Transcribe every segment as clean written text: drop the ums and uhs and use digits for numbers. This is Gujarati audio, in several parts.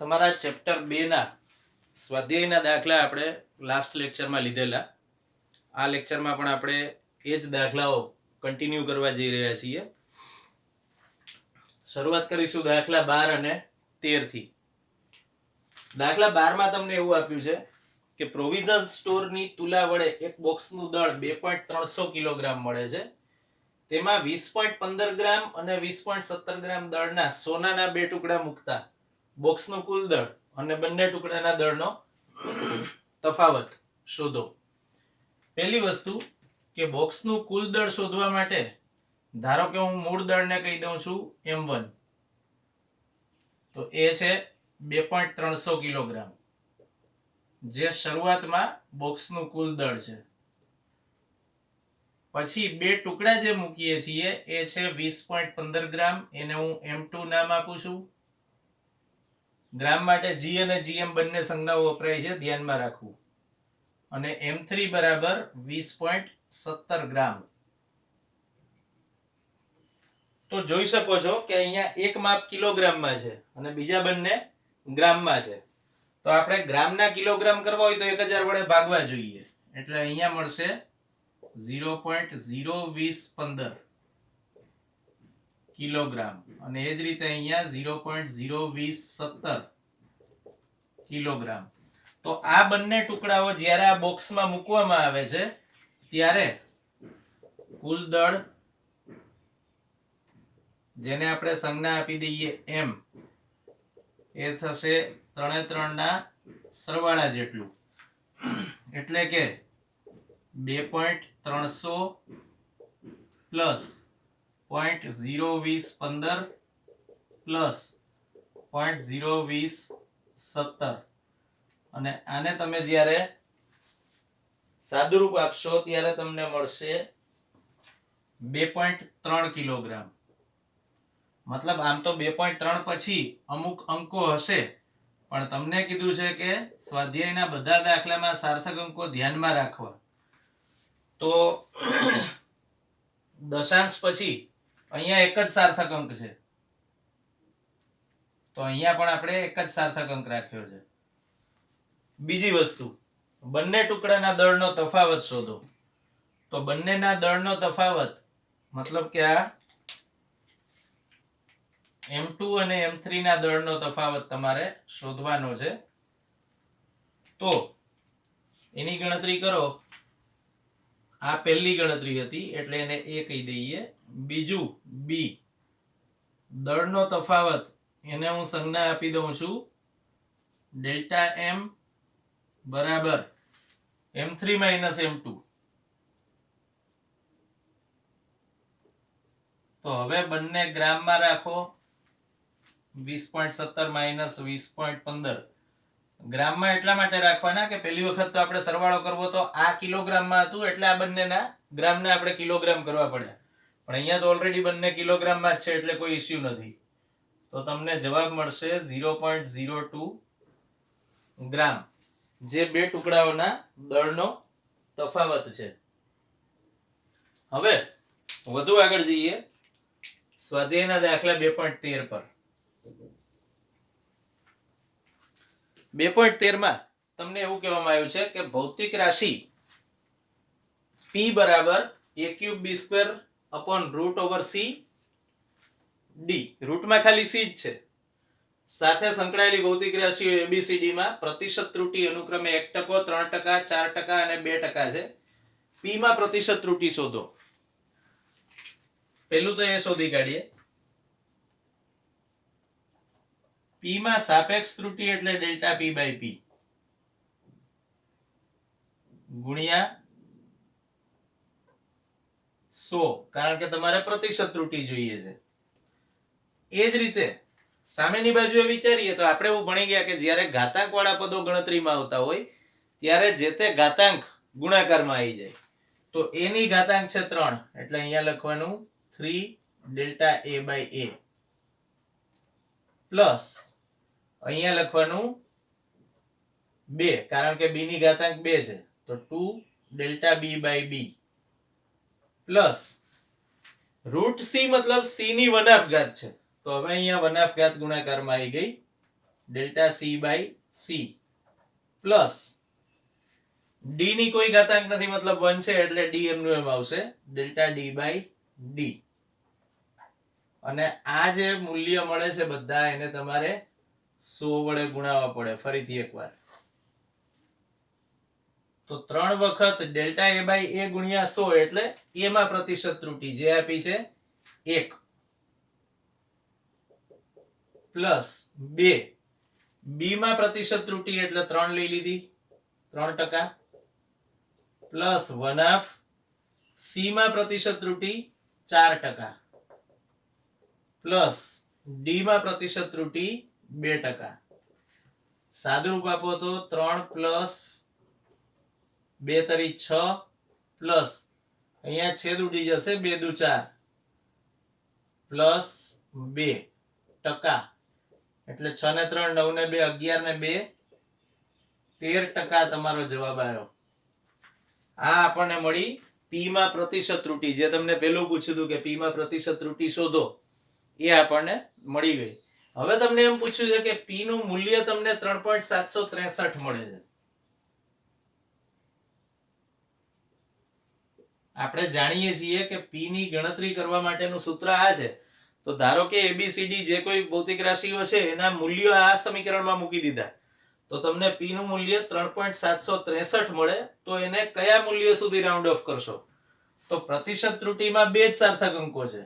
તમારા ચેપ્ટર 2 ના સ્વાધ્યાયના દાખલા આપણે લાસ્ટ લેક્ચરમાં લીધેલા. આ લેક્ચરમાં પણ આપણે એ જ દાખલાઓ કન્ટિન્યુ કરવા જઈ રહ્યા છીએ. શરૂઆત કરીશું દાખલા 12 અને 13 થી. દાખલા 12 માં તમને એવું આપ્યું છે કે પ્રોવિઝન સ્ટોરની તુલા વડે એક બોક્સનું દળ 2.300 કિલોગ્રામ મળે છે. તેમાં 20.15 ગ્રામ અને 20.17 ગ્રામ દળના સોનાના બે ટુકડા મૂકતા બોક્સનું કુલ દળ અને બંને ટુકડાના દળનો તફાવત શોધો. પહેલી વસ્તુ કે બોક્સનું કુલ દળ શોધવા માટે ધારો કે હું મૂળ દળને કહી દઉં છું m1, તો એ છે 2.300 કિલોગ્રામ, જે શરૂઆતમાં બોક્સનું કુલ દળ છે. પછી બે ટુકડા જે મૂકીએ છીએ એ છે 20.15 ગ્રામ, એને હું m2 નામ આપું છું. ગ્રામ માટે g અને gm બંને સંજ્ઞાઓ વપરાય છે, ધ્યાનમાં રાખવું. અને m3 બરાબર 20.17 ગ્રામ. તો જોઈ શકો છો કે અહીંયા એક માપ કિલોગ્રામમાં છે અને બીજા બંને ગ્રામમાં છે. તો આપણે ગ્રામના કિલોગ્રામ કરવા હોય તો 1000 વડે ભાગવા જોઈએ, એટલે અહીંયા મળશે 0.02015 કિલોગ્રામ અને એ જ રીતે અહીંયા 0.02017 કિલોગ્રામ. તો આ બંને ટુકડાઓ જ્યારે આ બોક્સમાં મૂકવામાં આવે છે ત્યારે કુલ દળ, જેને આપણે સંજ્ઞા આપી દઈએ m, એ થશે 3 ના સરવાળા જેટલું, એટલે કે 2.300 પ્લસ 0.02015 પ્લસ 0.02017, અને આને તમે જ્યારે સાદુરૂપ આપશો ત્યારે તમને મળશે 2.3 કિલોગ્રામ. મતલબ આમ તો 2.3 પછી અમુક અંકો હશે, પણ તમને કીધું છે કે સ્વાધ્યાયના બધા દાખલામાં સાર્થક અંકો ધ્યાનમાં રાખવા. તો દશાંશ પછી અહીંયા એક જ સાર્થક અંક છે, તો અહીંયા પણ આપણે એક જ સાર્થક અંક રાખ્યો છે. બીજી વસ્તુ, બંને ટુકડાના દળનો તફાવત શોધો. તો બંનેના દળનો તફાવત મતલબ કે આ m2 અને m3 ના દળનો તફાવત તમારે શોધવાનો છે. તો એની ગણતરી કરો. આ પહેલી ગણતરી હતી એટલે એને a કહી દઈએ. બીજું b, દળનો તફાવત, એને હું સંજ્ઞા આપી દઉં છું ડેલ્ટા m બરાબર m3 માઇનસ m2. તો હવે બંને ગ્રામમાં રાખો. 20.17 માઇનસ 20.15 ગ્રામમાં એટલા માટે રાખવાના કે પહેલી વખત તો આપણે સરવાળો કરવો તો આ કિલોગ્રામમાં હતું, એટલે આ બંનેના ગ્રામને આપણે કિલોગ્રામ કરવા પડ્યા. પણ અહીંયા તો ઓલરેડી બંને કિલોગ્રામમાં જ છે એટલે કોઈ ઇશ્યુ નથી. તો તમને જવાબ મળશે 0.02 ગ્રામ, જે બે ટુકડાઓના દળનો તફાવત છે. હવે વધુ આગળ જઈએ સ્વાધ્યાયના દાખલા 2.13 પર. 2.13 માં તમને એવું કહેવામાં આવ્યું છે કે ભૌતિક રાશિ p બરાબર a³b² અપોન √c d, રૂટમાં ખાલી c જ છે, સાથે સંકળાયેલી ભૌતિક રાશિઓ ABCD માં પ્રતિશત ત્રુટિ અનુક્રમે 1%, 3%, 4% અને 2% છે. p માં પ્રતિશત ત્રુટિ શોધો. પહેલું તો એ શોધી કાઢીએ. p માં સાપેક્ષ ત્રુટિ એટલે ડેલ્ટા p બાય p ગુણ્યા 100, કારણ કે તમારે પ્રતિશત ત્રુટિ જોઈએ છે. એ જ રીતે સામેની બાજુએ વિચારીએ તો આપણે એવું ભણી ગયા કે જ્યારે ઘાતાંક વાળા પદો ગણતરીમાં આવતા હોય ત્યારે જે તે ઘાતાંક ગુણાકારમાં આવી જાય. તો a ની ઘાતાંક છે 3, એટલે અહીંયા લખવાનું 3 delta a by a plus અહીંયા લખવાનું 2, કારણ કે b ની ઘાતાંક 2 છે, તો 2 delta b by b plus √c મતલબ c ની 1/2 ઘાત છે, તો હવે અહીંયા 1/2 ઘાત ગુણાકારમાં આવી ગઈ. Delta C by C plus D ની કોઈ ઘાતાંક નથી, મતલબ 1 છે એટલે ડી એમનું એમ આવશે, ડેલ્ટા ડી બાય ડી. અને આ જે મૂલ્ય મળે છે બધા એને તમારે 100 વડે ગુણાવવા પડે. ફરીથી એકવાર તો 3 વખત ડેલ્ટા એ બાય એ ગુણ્યા 100 એટલે એ માં પ્રતિશત ત્રુટી જે આપી છે 1 પ્લસ 2 બી માં પ્રતિશત ત્રુટી એટલે 3 લઈ લીધી 3% પ્લસ 1/2 સી માં પ્રતિશત ત્રુટી 4% પ્લસ ડી માં પ્રતિશત ત્રુટી 2%. સાદુરૂપ આપો તો 3 પ્લસ 2 તરી 6 પ્લસ અહીંયા છેદ ઉડી જશે 2 દુ 4 પ્લસ 2% એટલે 6 ને 3 9 ને 2 11 ને 2 13% તમારો જવાબ આવ્યો. આ આપણને મળી પી માં પ્રતિશત ત્રુટી, જે તમને પહેલું પૂછ્યું હતું કે પી માં પ્રતિશત ત્રુટી શોધો, એ આપણને મળી ગઈ. હવે તમને એમ પૂછ્યું છે કે પી નું મૂલ્ય તમને 3.763 મળે છે. આપણે જાણીએ છીએ કે પી ની ગણતરી કરવા માટેનું સૂત્ર આ છે. તો ધારો કે એબીસીડી જે કોઈ ભૌતિક રાશિઓ છે એના મૂલ્યો આ સમીકરણમાં મૂકી દીધા, તો તમને પી નું મૂલ્ય 3.763 મળે. તો એને કયા મૂલ્ય સુધી રાઉન્ડ ઓફ કરશો? તો પ્રતિશત ત્રુટીમાં 2 જ સાર્થક અંકો છે,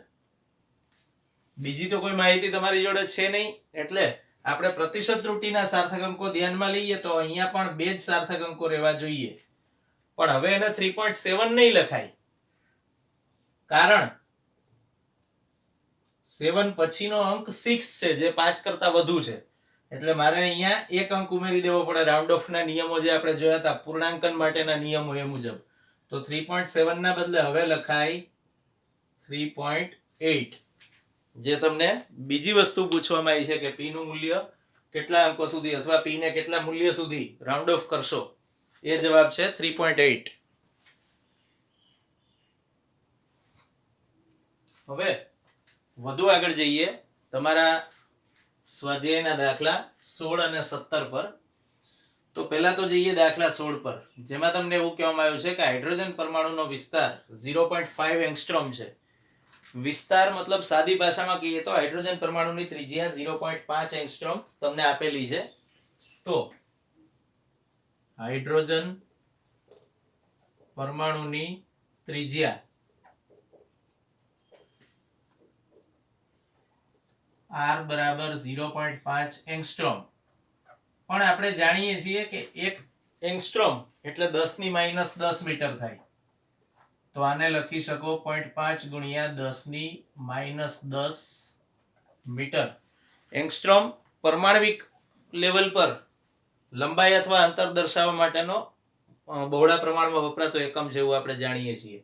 બીજી તો કોઈ માહિતી તમારી જોડે છે નહીં, એટલે આપણે પ્રતિશત ત્રુટીના સાર્થક અંકો ધ્યાનમાં લઈએ તો અહીંયા પણ 2 જ સાર્થક અંકો રહેવા જોઈએ. પણ હવે એને 3.7 નહીં લખાય, કારણ 7 પછીનો અંક 6 છે જે 5 કરતા વધુ છે, એટલે મારે અહીંયા એક અંક ઉમેરી દેવો પડે. રાઉન્ડ ઓફ ના નિયમો જે આપણે જોયા હતા પૂર્ણાંકન માટેના નિયમો એ મુજબ, તો 3.7 ના બદલે હવે લખાય 3.8. જે તમને બીજી વસ્તુ પૂછવામાં આવી છે કે પી નું મૂલ્ય કેટલા અંકો સુધી અથવા પી ને કેટલા મૂલ્ય સુધી રાઉન્ડ ઓફ કરશો, એ જવાબ છે 3.8. હવે વધુ આગળ જઈએ તમારા સ્વાધ્યાયના દાખલા 16 અને 17 પર. તો પહેલા તો જઈએ દાખલા 16 પર, જેમાં તમને એવું કહેવામાં આવ્યું છે કે હાઇડ્રોજન પરમાણુનો વિસ્તાર 0.5 એંગસ્ટ્રોમ છે. વિસ્તાર મતલબ સાદી ભાષામાં કહીએ તો હાઇડ્રોજન પરમાણુની ત્રિજ્યા 0.5 એંગસ્ટ્રોમ તમને આપેલી છે. તો હાઇડ્રોજન પરમાણુની ત્રિજ્યા r બરાબર 0.5 એંગસ્ટ્રોમ. પણ આપણે જાણીએ છીએ કે 1 એંગસ્ટ્રોમ એટલે 10 ની -10 મીટર થાય. તો આને લખી શકો 0.5 ગુણ્યા 10 ની -10 મીટર. એંગસ્ટ્રોમ પરમાણવિક લેવલ પર લંબાઈ અથવા અંતર દર્શાવવા માટેનો બહોળા પ્રમાણમાં વપરાતો એકમ છે, એવું આપણે જાણીએ છીએ.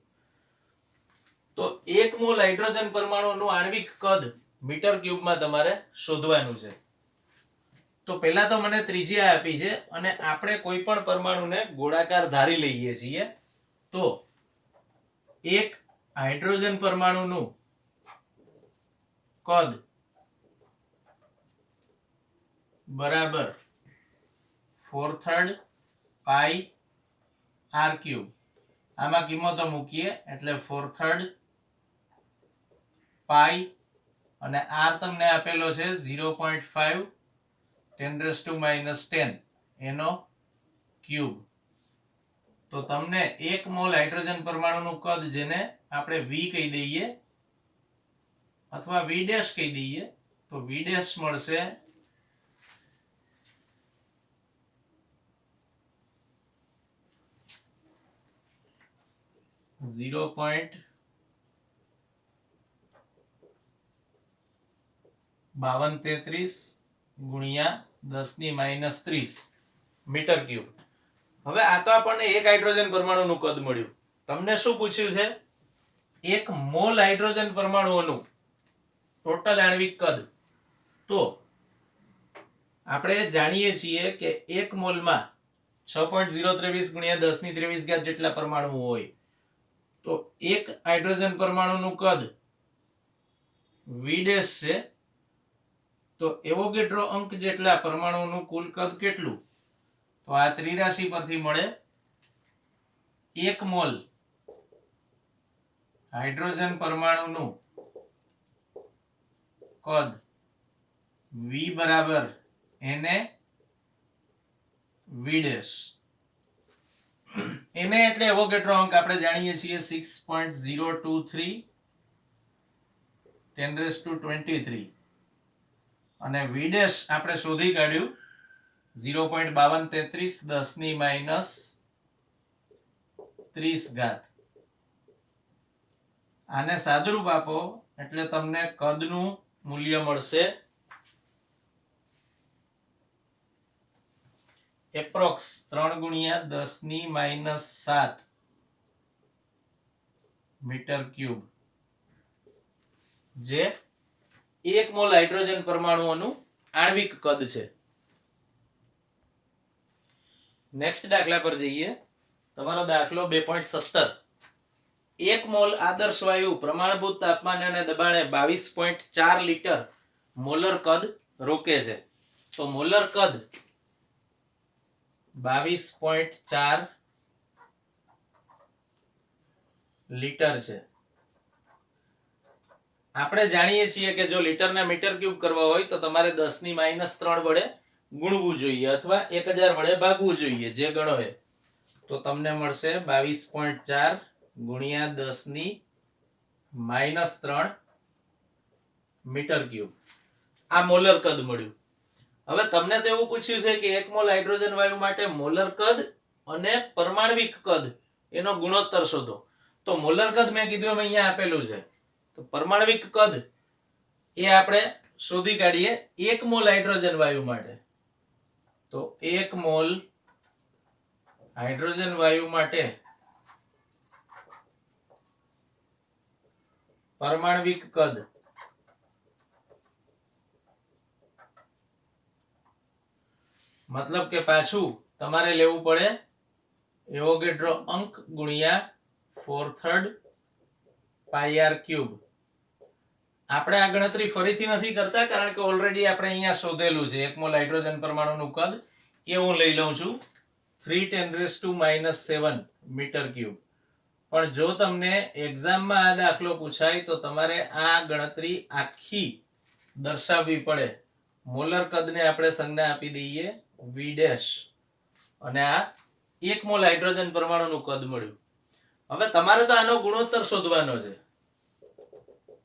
તો 1 મોલ હાઇડ્રોજન પરમાણુનું આણ્વિક કદ મીટર ક્યુબમાં તમારે શોધવાનું છે. તો પહેલા તો મને ત્રિજ્યા આપી છે અને આપણે કોઈ પણ પરમાણુને ગોળાકાર ધારી લઈએ છીએ. તો એક હાઇડ્રોજન પરમાણુનું કદ બરાબર 4/3 પાઈ r ક્યુબ. આમાં કિંમતો મૂકીએ એટલે 4/3 પાઈ અને r તમને આપેલો છે 0.5 10⁻⁻10 એનો ક્યુબ. તો તમને 1 મોલ હાઇડ્રોજન પરમાણુનું કદ, જેને આપણે v કહી દઈએ અથવા v' કહી દઈએ, તો v' મળશે 0.5233 ગુણ્યા 10⁻³ મીટર ક્યુબ. હવે આ તો આપણને એક હાઇડ્રોજન પરમાણુનું કદ મળ્યું. તમને શું પૂછ્યું છે? 1 મોલ હાઇડ્રોજન પરમાણુઓનું ટોટલ આણ્વિક કદ. તો આપણે જાણીએ છીએ કે 1 મોલમાં 6.023 ગુણ્યા 10⁻23 જેટલા પરમાણુઓ હોય. તો એક હાઇડ્રોજન પરમાણુનું કદ v' છે તો એવોગેડ્રો અંક જેટલા પરમાણુનું કુલ કદ કેટલું? તો આ 83 પરથી મળે 1 મોલ હાઇડ્રોજન પરમાણુનું કદ V બરાબર Na V ડેશ. Na એટલે એવોગેડ્રો અંક આપણે જાણીએ છીએ 6.023 10⁻23 અને V ડેશ આપણે શોધી કાઢ્યું 0.5233 10⁻30 ઘાત. આને સાદુરૂપ આપો એટલે તમને કદનું મૂલ્ય મળશે એપ્રોક્સ 3 × 10⁻7 મીટર ક્યુબ, જે 1 મોલ હાઇડ્રોજન પરમાણુઓનું આણ્વિક કદ છે. નેક્સ્ટ દાખલા પર જઈએ. તમારો દાખલો 2.17. 1 મોલ આદર્શ વાયુ પ્રમાણભૂત તાપમાને અને દબાણે 22.4 લિટર મોલર કદ રોકે છે. તો મોલર કદ 22.4 લિટર છે. આપણે જાણીએ છીએ કે જો લીટરના મીટર ક્યુબ કરવા હોય તો તમારે 10⁻³ વડે ગુણવું જોઈએ અથવા 1000 વડે ભાગવું જોઈએ, જે ગણો એ. તો તમને મળશે 22.4 × 10⁻³ મીટર ક્યુબ. આ મોલર કદ મળ્યું. હવે તમને તો એવું પૂછ્યું છે કે 1 મોલ હાઇડ્રોજન વાયુ માટે મોલર કદ અને પરમાણ્વિક કદ એનો ગુણોત્તર શોધો. તો મોલર કદ મેં કીધું એમ અહીંયા આપેલું છે. તો પરમાણ્વિક કદ એ આપણે શોધી કાઢીએ 1 મોલ હાઇડ્રોજન વાયુ માટે. તો 1 મોલ હાઇડ્રોજન વાયુ માટે પરમાણ્વિક કદ મતલબ કે પાછું તમારે લેવું પડે એવોગેડ્રો અંક ગુણ્યા 4/3 πr³. આપણે આ ગણતરી ફરીથી નથી કરતા કારણ કે ઓલરેડી આપણે અહીંયા શોધેલું છે 1 મોલ હાઇડ્રોજન પરમાણુનું કદ. એ હું લઈ લઉં છું 3 × 10⁻⁷ મીટર ક્યુબ. પણ જો તમને એક્ઝામમાં આ દાખલો પૂછાય તો તમારે આ ગણતરી આખી દર્શાવવી પડે. મોલર કદને આપણે સંજ્ઞા આપી દઈએ V ડેશ અને આ 1 મોલ હાઇડ્રોજન પરમાણુનું કદ મળ્યું. હવે તમારે તો આનો ગુણોત્તર શોધવાનો છે.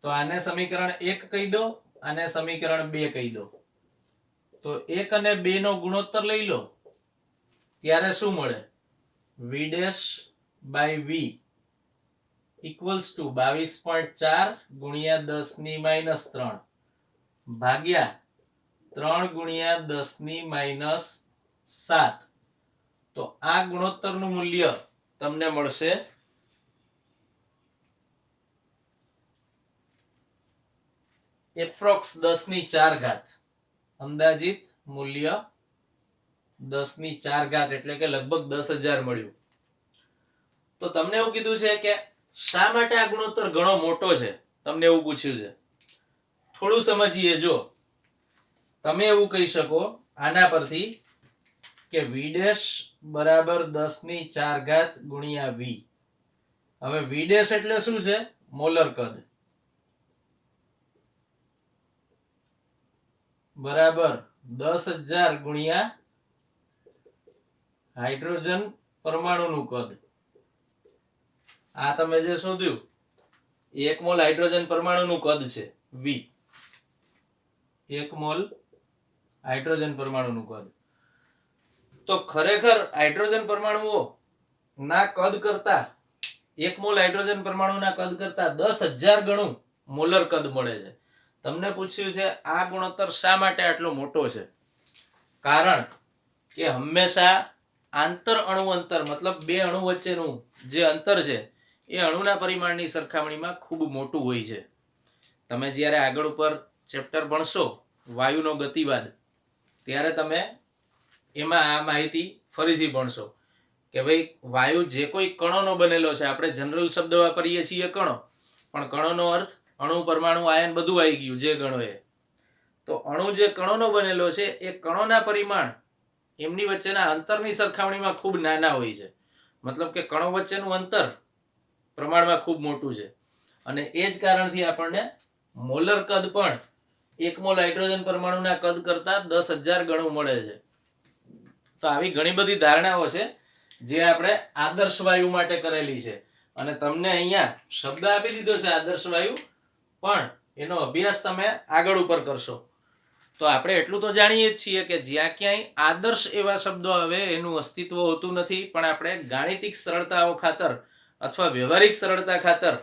તો આને સમીકરણ 1 કહી દો, આને સમીકરણ 2 કહી દો. તો 1 અને 2 નો ગુણોત્તર લઈ લો ત્યારે શું મળે? V dash by V equals to 22.4 × 10⁻³ ભાગ્યા 3 × 10⁻⁷. તો આ ગુણોત્તરનું મૂલ્ય તમને મળશે એપ્રોક્સ 10⁴ ઘાત. અંદાજિત મૂલ્ય 10⁴ ઘાત એટલે કે લગભગ 10,000 મળ્યું. તો તમને એવું કીધું છે કે શા માટે આ ગુણોત્તર ઘણો મોટો છે, તમને એવું પૂછ્યું છે. થોડું સમજીએ. જો તમે એવું કહી શકો આના પરથી કે V ડેશ બરાબર 10⁴ ઘાત ગુણ્યા V. હવે V ડેશ એટલે શું છે? મોલર કદ બરાબર 10,000 ગુણ્યા હાઇડ્રોજન પરમાણુનું કદ. આ તમે જે શોધ્યું 1 મોલ હાઇડ્રોજન પરમાણુનું કદ છે V. 1 મોલ હાઇડ્રોજન પરમાણુનું કદ. તો ખરેખર હાઇડ્રોજન પરમાણુઓ ના કદ કરતા 1 મોલ હાઇડ્રોજન પરમાણુના કદ કરતા 10,000 ગણું મોલર કદ મળે છે. તમને પૂછ્યું છે આ ગુણોત્તર શા માટે આટલો મોટો છે? કારણ કે હંમેશા આંતર અણુ અંતર મતલબ બે અણુ વચ્ચેનું જે અંતર છે એ અણુના પરિમાણની સરખામણીમાં ખૂબ મોટું હોય છે. તમે જ્યારે આગળ ઉપર ચેપ્ટર ભણશો વાયુનો ગતિવાદ ત્યારે તમે એમાં આ માહિતી ફરીથી ભણશો કે ભાઈ વાયુ જે કોઈ કણોનો બનેલો છે. આપણે જનરલ શબ્દ વાપરીએ છીએ કણો, પણ કણોનો અર્થ અણુ પરમાણુ આયન બધું આવી ગયું જે ગણો એ. તો તો અણુ જે કણોનો બનેલો છે એ કણોના પરિમાણ એમની વચ્ચેના અંતરની સરખામણીમાં ખૂબ નાના હોય છે. મતલબ કે કણો વચ્ચેનું અંતર પ્રમાણમાં ખૂબ મોટું છે અને એ જ કારણથી આપણને મોલર કદ પણ 1 મોલ હાઇડ્રોજન પરમાણુના કદ કરતાં 10,000 ગણું મળે છે. તો આવી ઘણી બધી ધારણાઓ છે જે આપણે આદર્શ વાયુ માટે કરેલી છે અને તમને અહીંયા શબ્દ આપી દીધો છે આદર્શ વાયુ, પણ એનો અભ્યાસ તમે આગળ ઉપર કરશો. તો આપણે એટલું તો જાણીએ જ છીએ કે જ્યાં ક્યાંય આદર્શ એવા શબ્દો આવે એનું અસ્તિત્વ હોતું નથી, પણ આપણે ગાણિતિક સરળતાઓ ખાતર અથવા વ્યવહારિક સરળતા ખાતર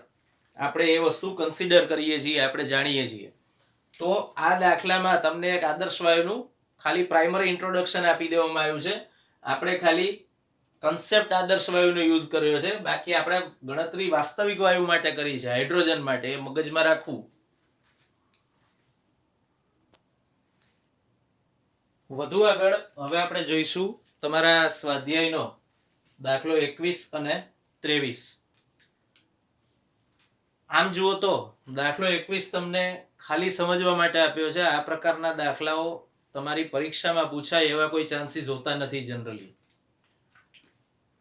આપણે એ વસ્તુ કન્સિડર કરીએ છીએ, આપણે જાણીએ છીએ. તો આ દાખલામાં તમને એક આદર્શ વાયુનું ખાલી પ્રાઇમરી ઇન્ટ્રોડક્શન આપી દેવામાં આવ્યું છે. આપણે ખાલી કન્સેપ્ટ આદર્શ વાયુનો યુઝ કર્યો છે, બાકી આપણે ગણતરી વાસ્તવિક વાયુ માટે કરી છે, હાઇડ્રોજન માટે. એ મગજમાં રાખવું. વધુ આગળ હવે આપણે જોઈશું તમારા સ્વાધ્યાયનો દાખલો 21 અને 23. આમ જુઓ તો દાખલો 21 તમને ખાલી સમજવા માટે આપ્યો છે. આ પ્રકારના દાખલાઓ તમારી પરીક્ષામાં પૂછાય એવા કોઈ ચાન્સીસ હોતા નથી જનરલી.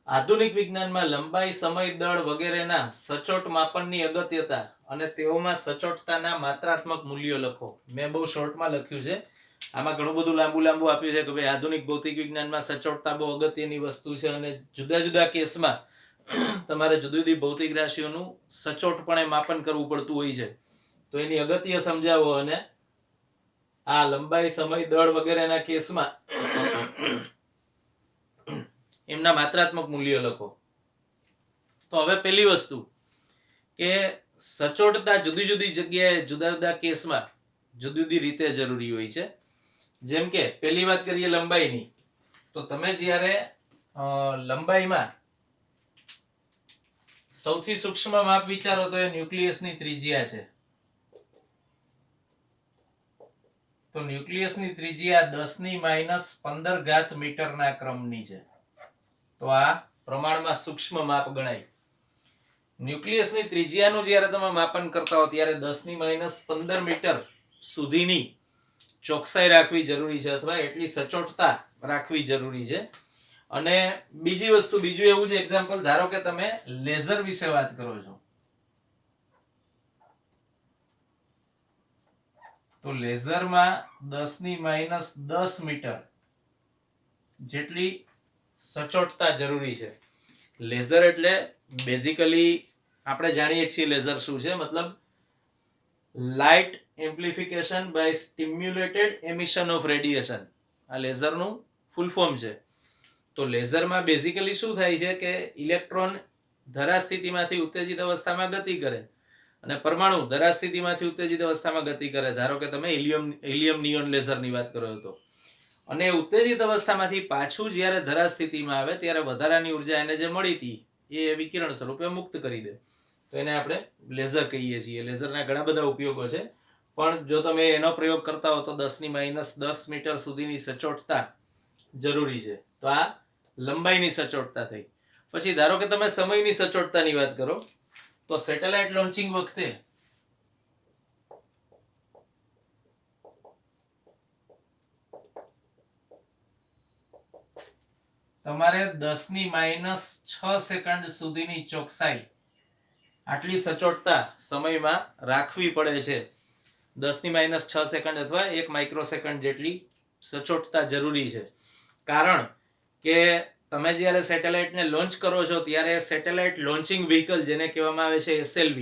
આધુનિક વિજ્ઞાનમાં લંબાઈ, સમય, દળ વગેરેના સચોટ માપનની અગત્યતા અને તેઓમાં સચોટતાના માત્રાત્મક મૂલ્યો લખો. મેં બહુ શોર્ટમાં લખ્યું છે. આમાં ઘણું બધું લાંબુ આપ્યું છે કે ભાઈ આધુનિક ભૌતિક વિજ્ઞાનમાં સચોટતા બહુ અગત્યની વસ્તુ છે અને જુદા જુદા કેસમાં તમારે જુદી જુદી ભૌતિક રાશિઓનું સચોટપણે માપન કરવું પડતું હોય છે. તો એની અગત્ય સમજાવો અને આ લંબાઈ, સમય, દળ વગેરેના કેસમાં એમના માત્રાત્મક મૂલ્યો લખો. તો હવે પહેલી વસ્તુ કે સચોટતા જુદી જુદી જગ્યાએ જુદા જુદા કેસમાં જુદી જુદી રીતે જરૂરી હોય છે. જેમ કે પહેલી વાત કરીએ લંબાઈની, તો તમે જ્યારે લંબાઈમાં સૌથી સૂક્ષ્મ માપ વિચારો તો એ ન્યુક્લિયસની ત્રિજ્યા છે. તો ન્યુક્લિયસની ત્રિજ્યા 10⁻15 મીટરના ક્રમની છે. તો આ પ્રમાણમાં સૂક્ષ્મ માપ ગણાય. ન્યુક્લિયસની ત્રિજ્યાનું જ્યારે તમે માપન કરતા હો ત્યારે 10⁻15 મીટર સુધીની ચોકસાઈ રાખવી જરૂરી છે અથવા એટલી સચોટતા રાખવી જરૂરી છે. અને બીજી વસ્તુ, બીજું એવું જ એક્ઝામ્પલ, ધારો કે તમે લેઝર વિશે વાત કરો છો, તો લેઝરમાં 10⁻10 મીટર જેટલી સચોટતા જરૂરી છે. લેઝર એટલે બેઝિકલી આપણે જાણીએ છીએ લેઝર શું છે, મતલબ light amplification by stimulated emission of radiation. આ લેઝરનું ફૂલ ફોર્મ છે. તો લેઝરમાં બેઝિકલી શું થાય છે કે ઇલેક્ટ્રોન ધરા સ્થિતિમાંથી ઉત્તેજિત અવસ્થામાં ગતિ કરે અને પરમાણુ ધરા સ્થિતિમાંથી ઉત્તેજિત અવસ્થામાં ગતિ કરે. ધારો કે તમે હિલિયમ નિયોન લેઝરની વાત કરો તો, અને ઉત્તેજિત અવસ્થામાંથી પાછું જ્યારે ધરા સ્થિતિમાં આવે ત્યારે વધારાની ઉર્જા એને જે મળી હતી એ વિકિરણ સ્વરૂપે મુક્ત કરી દે. તો એને આપણે લેઝર કહીએ છીએ. લેઝરના ઘણા બધા ઉપયોગો છે, પણ જો તમે એનો પ્રયોગ કરતા હો તો 10⁻10 મીટર સુધીની સચોટતા જરૂરી છે. તો આ લંબાઈની સચોટતા થઈ. પછી ધારો કે તમે સમયની સચોટતાની વાત કરો, તો સેટેલાઇટ લોન્ચિંગ વખતે તમારે 10⁻6 સેકન્ડ સુધીની ચોકસાઈ, આટલી સચોટતા સમયમાં રાખવી પડે છે. 10⁻6 સેકન્ડ અથવા 1 માઇક્રોસેકન્ડ જેટલી સચોટતા જરૂરી છે. કારણ કે તમે જ્યારે સેટેલાઇટને લોન્ચ કરો છો ત્યારે સેટેલાઇટ લોન્ચિંગ વ્હીકલ, જેને કહેવામાં આવે છે SLV,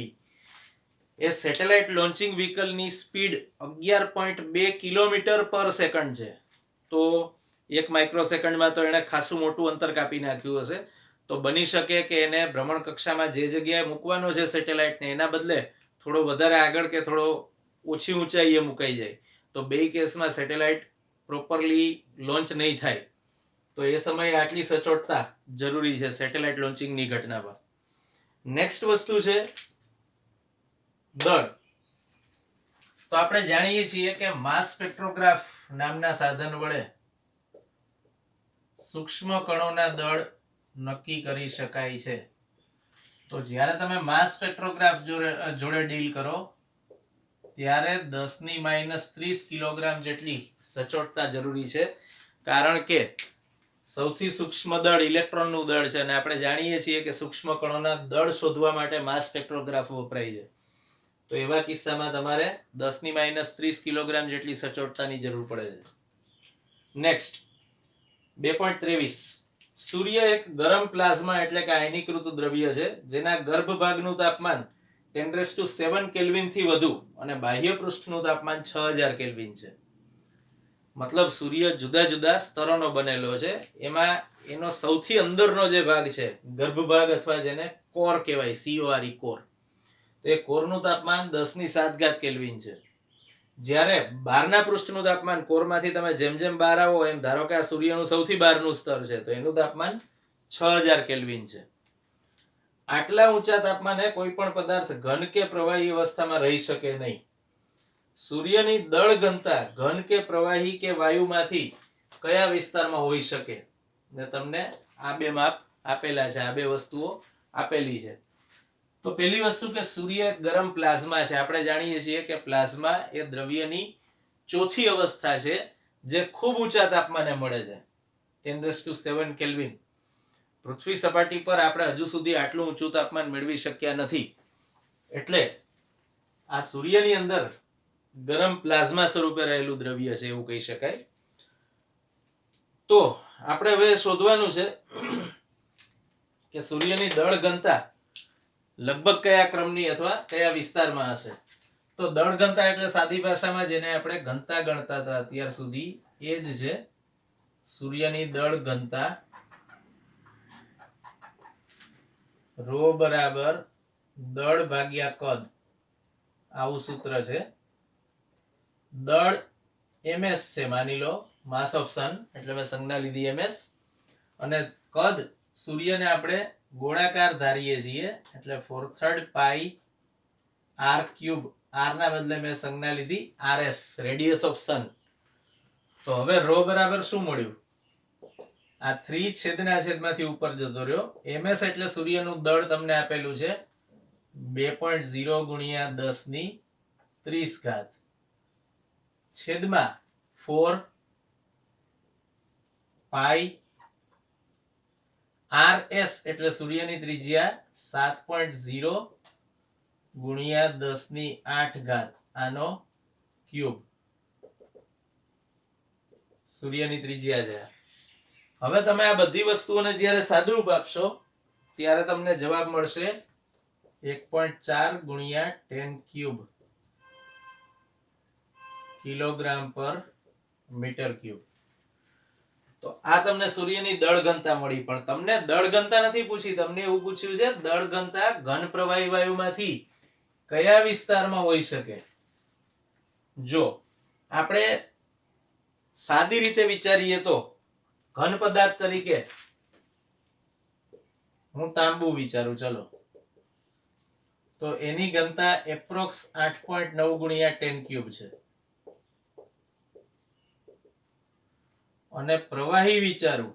એ સેટેલાઇટ લોન્ચિંગ વ્હીકલની સ્પીડ 11.2 કિલોમીટર પર સેકન્ડ છે. તો 1 માઇક્રોસેકન્ડમાં તો એણે ખાસું મોટું અંતર કાપી નાખ્યું હશે. તો બની શકે કે એને ભ્રમણ કક્ષામાં જે જગ્યાએ મૂકવાનો છે સેટેલાઇટને, એના બદલે થોડો વધારે આગળ કે થોડો ઓછી ઊંચાઈએ મુકાઈ જાય. તો બે કેસમાં સેટેલાઇટ પ્રોપરલી લોન્ચ નહીં થાય. તો એ સમયે આટલી સચોટતા જરૂરી છે સેટેલાઇટ લોન્ચિંગની ઘટનામાં. નેક્સ્ટ વસ્તુ છે દળ. તો આપણે જાણીએ છીએ કે માસ સ્પેક્ટ્રોગ્રાફ નામના સાધન વડે સૂક્ષ્મ કણોના દળ નક્કી કરી શકાય છે. તો જ્યારે તમે માસ સ્પેક્ટ્રોગ્રાફ જોડે ડીલ કરો ત્યારે 10⁻³ કિલોગ્રામ જેટલી સચોટતા જરૂરી છે, કારણ કે સૌથી સૂક્ષ્મ દળ ઇલેક્ટ્રોનનું દળ છે અને આપણે જાણીએ છીએ કે સૂક્ષ્મ કણોના દળ શોધવા માટે માસ સ્પેક્ટ્રોગ્રાફ વપરાય છે. તો એવા કિસ્સામાં તમારે 10⁻³ કિલોગ્રામ જેટલી સચોટતાની જરૂર પડે છે. નેક્સ્ટ 2.23. સૂર્ય એક ગરમ પ્લાઝમા એટલે કે આયનીકૃત દ્રવ્ય છે જેના ગર્ભભાગનું તાપમાન 10⁷ કેલ્વિન થી વધુ અને બાહ્ય પૃષ્ઠનું તાપમાન 6000 કેલ્વિન છે. મતલબ સૂર્ય જુદા જુદા સ્તરોનો બનેલો છે. એમાં એનો સૌથી અંદરનો જે ભાગ છે, ગર્ભભાગ અથવા જેને કોર કહેવાય, CORE કોર, તો એ કોરનું તાપમાન 10⁷ કેલ્વિન છે. જ્યારે બહારના પૃષ્ઠનું તાપમાન, કોરમાંથી તમે જેમ જેમ બહાર આવો એમ, ધારો કે આ સૂર્યનું સૌથી બહારનું સ્તર છે તો એનું તાપમાન 6000 કેલ્વિન છે. આટલા ઊંચા તાપમાને કોઈ પણ પદાર્થ ઘન કે પ્રવાહી અવસ્થામાં રહી શકે નહીં. સૂર્યની દળ ઘનતા ઘન કે પ્રવાહી કે વાયુમાંથી કયા વિસ્તારમાં હોઈ શકે, ને તમને આ બે માપ આપેલા છે, આ બે વસ્તુઓ આપેલી છે. તો પહેલી વસ્તુ કે સૂર્ય ગરમ પ્લાઝમા છે. આપણે જાણીએ છીએ કે પ્લાઝમા એ દ્રવ્યની ચોથી અવસ્થા છે જે ખૂબ ઊંચા તાપમાને મળે છે, 10⁷ કેલ્વિન. પૃથ્વી સપાટી પર આપણે હજુ સુધી આટલું ઊંચું તાપમાન મેળવી શક્યા નથી. એટલે આ સૂર્યની અંદર ગરમ પ્લાઝમા સ્વરૂપે રહેલું દ્રવ્ય છે એવું કહી શકાય. તો આપણે હવે શોધવાનું છે કે સૂર્યની દળ ઘનતા લગભગ કયા ક્રમની અથવા કયા વિસ્તારમાં હશે. તો દળ ઘનતા એટલે સાદી ભાષામાં જેને આપણે ઘનતા ગણતા હતા અત્યાર સુધી, એ જ છે સૂર્યની દળ ઘનતા. ρ બરાબર દળ ભાગ્યા કદ, આવું સૂત્ર છે. દળ ms છે, માની લો માસ ઓફ સન, એટલે મેં સંજ્ઞા લીધી ms. અને કદ સૂર્યને આપણે ગોળાકાર ધારીએ છીએ એટલે 4/3 પાઈ r³, r ના બદલે મેં સંજ્ઞા લીધી rs, રેડિયસ ઓફ સન. તો હવે ρ બરાબર શું મળ્યું? આ 3 છેદના છેદમાંથી ઉપર જતો રહ્યો. ms એટલે સૂર્યનું દળ તમને આપેલું છે 2.0 × 10⁻³ છેદમાં 4 પાઈ rs એટલે સૂર્યની ત્રિજ્યા 7.0 × 10⁸ આનો ક્યુબ સૂર્યની ત્રિજ્યા છે. હવે તમે આ બધી વસ્તુઓને જ્યારે સાદુરૂપ આપશો ત્યારે તમને જવાબ મળશે 1.4 × 10³ kg/m³. તો આ તમને સૂર્યની દળ ઘનતા મળી. પણ તમને દળ ઘનતા નથી પૂછી, તમને એવું પૂછ્યું છે દળ ઘનતા ઘન પ્રવાહી વાયુમાંથી કયા વિસ્તારમાં હોઈ શકે. જો આપણે સાદી રીતે વિચારીએ તો ઘન પદાર્થ તરીકે હું તાંબુ વિચારું, ચલો, તો એની ઘનતા એપ્રોક્સ 8.9 × 10³ છે. અને પ્રવાહી વિચારું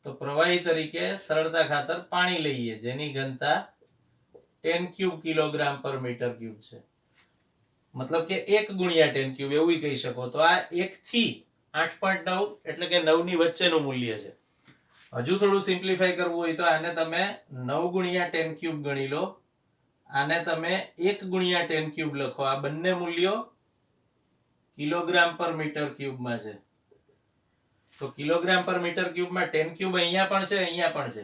તો પ્રવાહી તરીકે સરળતા ખાતર પાણી લઈએ જેની ઘનતા 10³ kg/m³ છે. મતલબ કે 1 × 10³ એવું કહી શકો. તો આ 1 થી 8.9 એટલે કે 9 ની વચ્ચેનું મૂલ્ય છે. હજુ થોડું સિમ્પ્લિફાય કરવું હોય તો આને તમે 9 × 10³ ગણી લો, આને તમે 1 × 10³ લખો. આ બંને મૂલ્યો kg/m³ માં છે. તો kg/m³ માં 10³ અહીંયા પણ છે, અહીંયા પણ છે.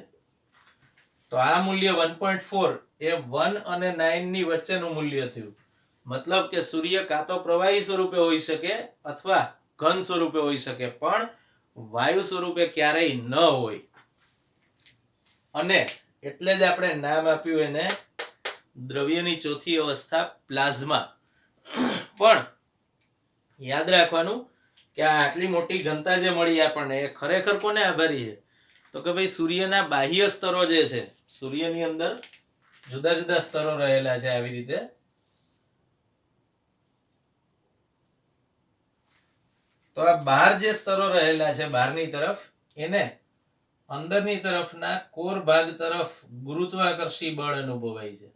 તો આ મૂલ્ય 1.4 એ 1 અને 9 ની વચ્ચેનું મૂલ્ય થયું. મતલબ કે સૂર્ય કાં તો પ્રવાહી સ્વરૂપે હોઈ શકે અથવા ઘન સ્વરૂપે હોઈ શકે, પણ વાયુ સ્વરૂપે ક્યારેય ન હોય. અને એટલે જ આપણે નામ આપ્યું એને દ્રવ્યની ચોથી અવસ્થા પ્લાઝમા. પણ યાદ રાખવાનું કે આ આટલી મોટી ઘનતા જે મળી આપણને એ ખરેખર કોને આભારી છે? તો કે ભાઈ સૂર્યના બાહ્ય સ્તરો જે છે, સૂર્યની અંદર જુદા જુદા સ્તરો રહેલા છે આવી રીતે. તો આ બહાર જે સ્તરો રહેલા છે બહારની તરફ, એને અંદરની તરફના કોર ભાગ તરફ ગુરુત્વાકર્ષી બળ અનુભવાય છે.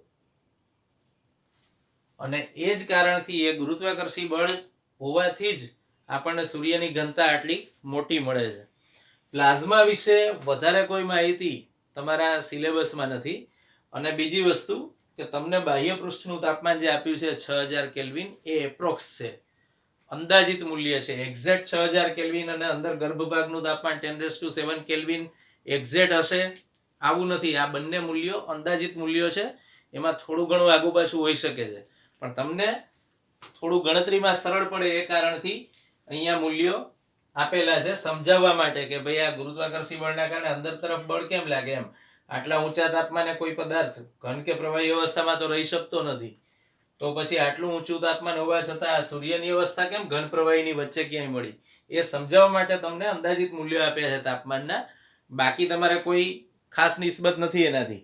અને એ જ કારણથી એ ગુરુત્વાકર્ષી બળ હોવાથી જ આપણને સૂર્યની ઘનતા આટલી મોટી મળે છે. પ્લાઝમા વિશે વધારે કોઈ માહિતી તમારા સિલેબસમાં નથી. અને બીજી વસ્તુ કે તમને બાહ્ય પૃષ્ઠનું તાપમાન જે આપ્યું છે 6000 કેલ્વિન એ એપ્રોક્સ છે, અંદાજિત મૂલ્ય છે. એક્ઝેક્ટ 6000 કેલ્વિન અને અંદર ગર્ભભાગનું તાપમાન 10⁷ કેલ્વિન એક્ઝેક્ટ હશે આવું નથી. આ બંને મૂલ્યો અંદાજિત મૂલ્યો છે. એમાં થોડું ઘણું આગુ પાછું હોઈ શકે છે, પણ તમને થોડું ગણતરીમાં સરળ પડે એ કારણથી અહીંયા મૂલ્યો આપેલા છે સમજાવવા માટે કે ભાઈ આ ગુરુત્વાકર્ષી બળના કારણે અંદર તરફ બળ કેમ લાગે એમ. આટલા ઊંચા તાપમાને કોઈ પદાર્થ ઘન કે પ્રવાહી અવસ્થામાં તો રહી શકતો નથી, તો પછી આટલું ઊંચું તાપમાન હોવા છતાં આ સૂર્યની અવસ્થા કેમ ઘન પ્રવાહીની વચ્ચે ક્યાંય મળી, એ સમજાવવા માટે તમને અંદાજિત મૂલ્યો આપ્યા છે તાપમાનના. બાકી તમારે કોઈ ખાસ નિસ્બત નથી એનાથી.